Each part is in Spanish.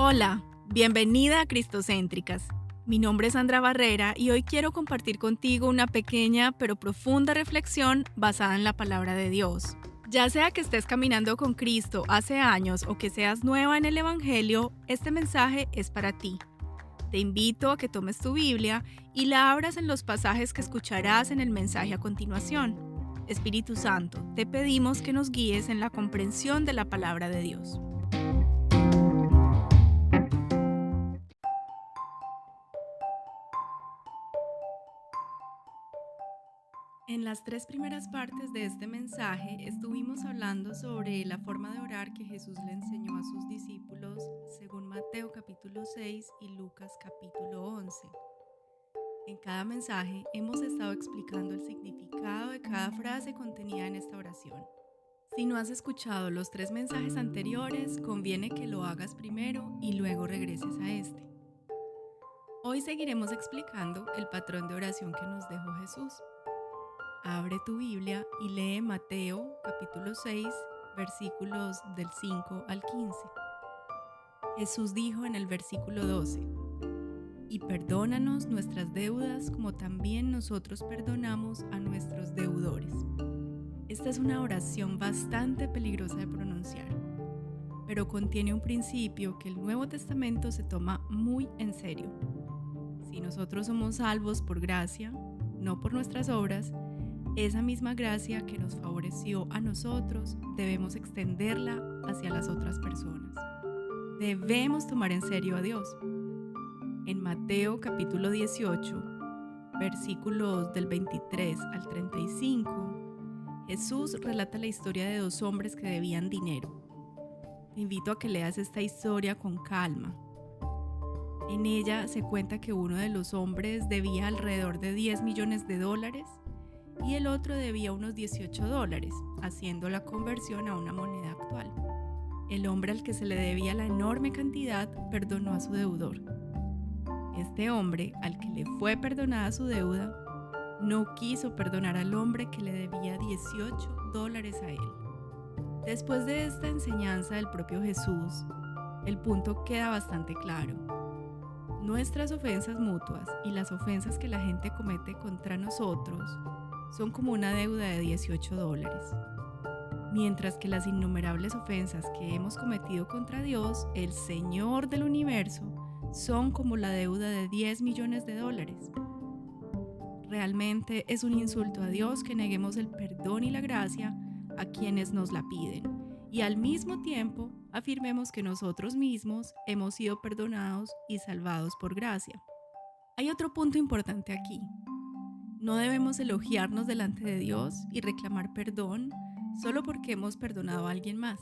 Hola, bienvenida a Cristocéntricas. Mi nombre es Sandra Barrera y hoy quiero compartir contigo una pequeña pero profunda reflexión basada en la palabra de Dios. Ya sea que estés caminando con Cristo hace años o que seas nueva en el Evangelio, este mensaje es para ti. Te invito a que tomes tu Biblia y la abras en los pasajes que escucharás en el mensaje a continuación. Espíritu Santo, te pedimos que nos guíes en la comprensión de la palabra de Dios. En las tres primeras partes de este mensaje estuvimos hablando sobre la forma de orar que Jesús le enseñó a sus discípulos según Mateo capítulo 6 y Lucas capítulo 11. En cada mensaje hemos estado explicando el significado de cada frase contenida en esta oración. Si no has escuchado los tres mensajes anteriores, conviene que lo hagas primero y luego regreses a este. Hoy seguiremos explicando el patrón de oración que nos dejó Jesús. Abre tu Biblia y lee Mateo capítulo 6, versículos del 5 al 15. Jesús dijo en el versículo 12: Y perdónanos nuestras deudas como también nosotros perdonamos a nuestros deudores. Esta es una oración bastante peligrosa de pronunciar, pero contiene un principio que el Nuevo Testamento se toma muy en serio. Si nosotros somos salvos por gracia, no por nuestras obras, esa misma gracia que nos favoreció a nosotros debemos extenderla hacia las otras personas. Debemos tomar en serio a Dios. En Mateo capítulo 18, versículos del 23 al 35, Jesús relata la historia de dos hombres que debían dinero. Te invito a que leas esta historia con calma. En ella se cuenta que uno de los hombres debía alrededor de $10 millones y el otro debía unos $18, haciendo la conversión a una moneda actual. El hombre al que se le debía la enorme cantidad perdonó a su deudor. Este hombre, al que le fue perdonada su deuda, no quiso perdonar al hombre que le debía $18 a él. Después de esta enseñanza del propio Jesús, el punto queda bastante claro. Nuestras ofensas mutuas y las ofensas que la gente comete contra nosotros son como una deuda de $18, mientras que las innumerables ofensas que hemos cometido contra Dios, el Señor del universo, son como la deuda de $10 millones. Realmente es un insulto a Dios que neguemos el perdón y la gracia a quienes nos la piden, y al mismo tiempo afirmemos que nosotros mismos hemos sido perdonados y salvados por gracia. Hay otro punto importante aquí. No debemos elogiarnos delante de Dios y reclamar perdón solo porque hemos perdonado a alguien más.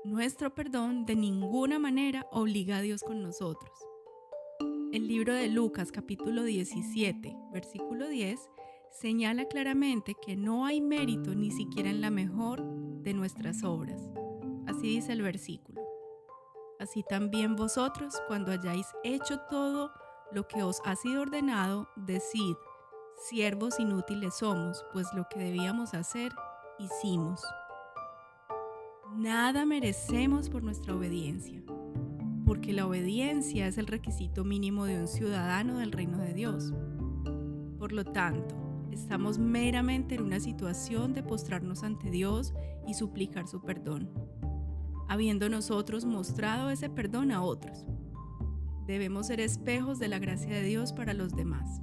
Nuestro perdón de ninguna manera obliga a Dios con nosotros. El libro de Lucas capítulo 17, versículo 10, señala claramente que no hay mérito ni siquiera en la mejor de nuestras obras. Así dice el versículo. Así también vosotros, cuando hayáis hecho todo lo que os ha sido ordenado, decid: siervos inútiles somos, pues lo que debíamos hacer, hicimos. Nada merecemos por nuestra obediencia, porque la obediencia es el requisito mínimo de un ciudadano del reino de Dios. Por lo tanto, estamos meramente en una situación de postrarnos ante Dios y suplicar su perdón, habiendo nosotros mostrado ese perdón a otros. Debemos ser espejos de la gracia de Dios para los demás.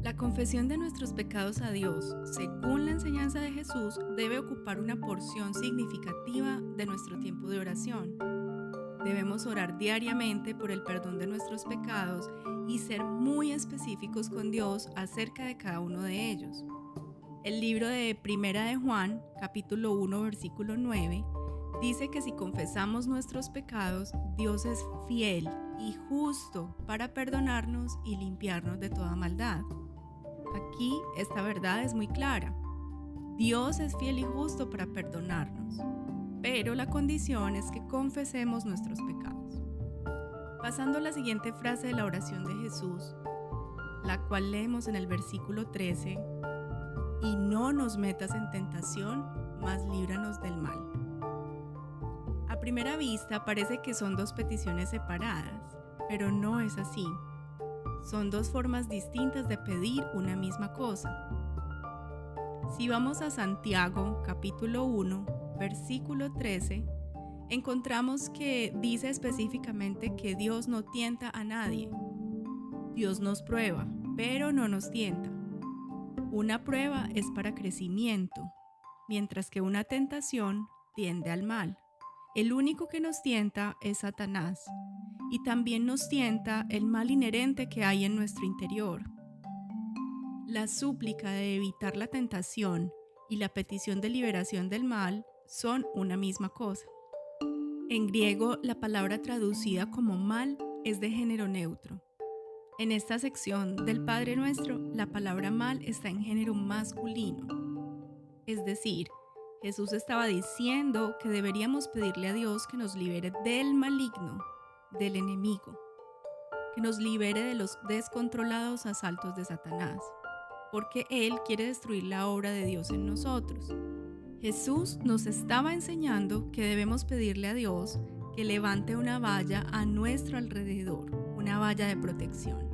La confesión de nuestros pecados a Dios, según la enseñanza de Jesús, debe ocupar una porción significativa de nuestro tiempo de oración. Debemos orar diariamente por el perdón de nuestros pecados y ser muy específicos con Dios acerca de cada uno de ellos. El libro de Primera de Juan, capítulo 1, versículo 9, dice que si confesamos nuestros pecados, Dios es fiel y justo para perdonarnos y limpiarnos de toda maldad. Aquí esta verdad es muy clara. Dios es fiel y justo para perdonarnos, pero la condición es que confesemos nuestros pecados. Pasando a la siguiente frase de la oración de Jesús, la cual leemos en el versículo 13, y no nos metas en tentación, mas líbranos del mal. A A primera vista parece que son dos peticiones separadas, pero no es así. Son dos formas distintas de pedir una misma cosa. Si vamos a Santiago, capítulo 1, versículo 13, encontramos que dice específicamente que Dios no tienta a nadie. Dios nos prueba, pero no nos tienta. Una prueba es para crecimiento, mientras que una tentación tiende al mal. El único que nos tienta es Satanás, y también nos tienta el mal inherente que hay en nuestro interior. La súplica de evitar la tentación y la petición de liberación del mal son una misma cosa. En griego, la palabra traducida como mal es de género neutro. En esta sección del Padre Nuestro, la palabra mal está en género masculino. Es decir, Jesús estaba diciendo que deberíamos pedirle a Dios que nos libere del maligno, del enemigo, que nos libere de los descontrolados asaltos de Satanás, porque Él quiere destruir la obra de Dios en nosotros. Jesús nos estaba enseñando que debemos pedirle a Dios que levante una valla a nuestro alrededor, una valla de protección.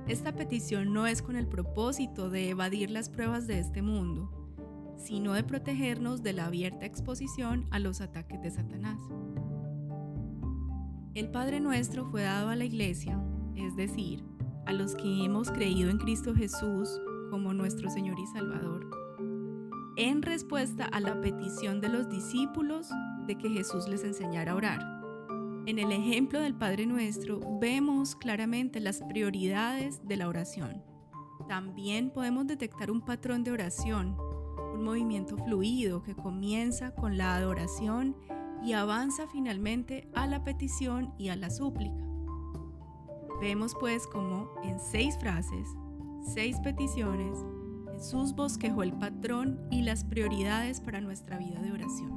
Esta petición no es con el propósito de evadir las pruebas de este mundo, sino de protegernos de la abierta exposición a los ataques de Satanás. El Padre Nuestro fue dado a la Iglesia, es decir, a los que hemos creído en Cristo Jesús como nuestro Señor y Salvador, en respuesta a la petición de los discípulos de que Jesús les enseñara a orar. En el ejemplo del Padre Nuestro vemos claramente las prioridades de la oración. También podemos detectar un patrón de oración, un movimiento fluido que comienza con la adoración y avanza finalmente a la petición y a la súplica. Vemos pues cómo en 6 frases, 6 peticiones, Jesús bosquejó el patrón y las prioridades para nuestra vida de oración.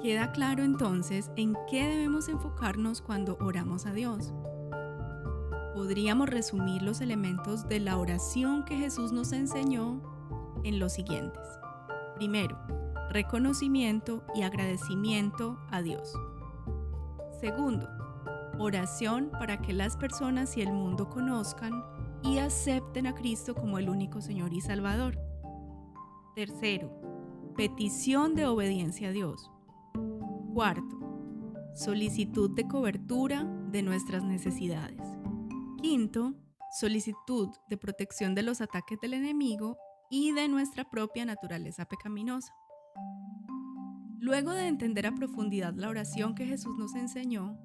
Queda claro entonces en qué debemos enfocarnos cuando oramos a Dios. Podríamos resumir los elementos de la oración que Jesús nos enseñó en los siguientes. Primero, reconocimiento y agradecimiento a Dios. Segundo, oración para que las personas y el mundo conozcan y acepten a Cristo como el único Señor y Salvador. Tercero, petición de obediencia a Dios. Cuarto, solicitud de cobertura de nuestras necesidades. Quinto, solicitud de protección de los ataques del enemigo y de nuestra propia naturaleza pecaminosa. Luego de entender a profundidad la oración que Jesús nos enseñó,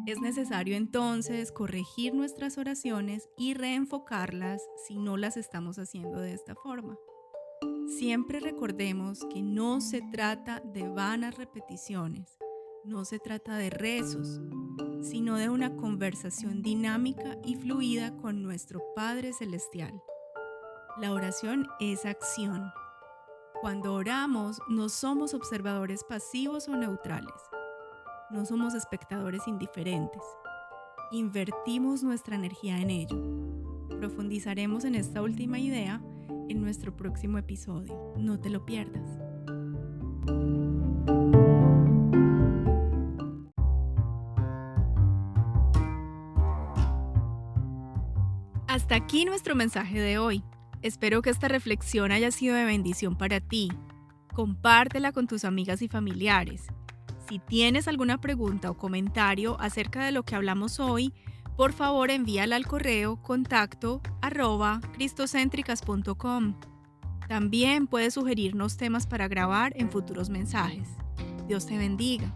es necesario entonces corregir nuestras oraciones y reenfocarlas si no las estamos haciendo de esta forma. Siempre recordemos que no se trata de vanas repeticiones, no se trata de rezos, sino de una conversación dinámica y fluida con nuestro Padre Celestial. La oración es acción. Cuando oramos, no somos observadores pasivos o neutrales. No somos espectadores indiferentes. Invertimos nuestra energía en ello. Profundizaremos en esta última idea en nuestro próximo episodio. No te lo pierdas. Hasta aquí nuestro mensaje de hoy. Espero que esta reflexión haya sido de bendición para ti. Compártela con tus amigas y familiares. Si tienes alguna pregunta o comentario acerca de lo que hablamos hoy, por favor envíala al correo contacto@cristocentricas.com. También puedes sugerirnos temas para grabar en futuros mensajes. Dios te bendiga.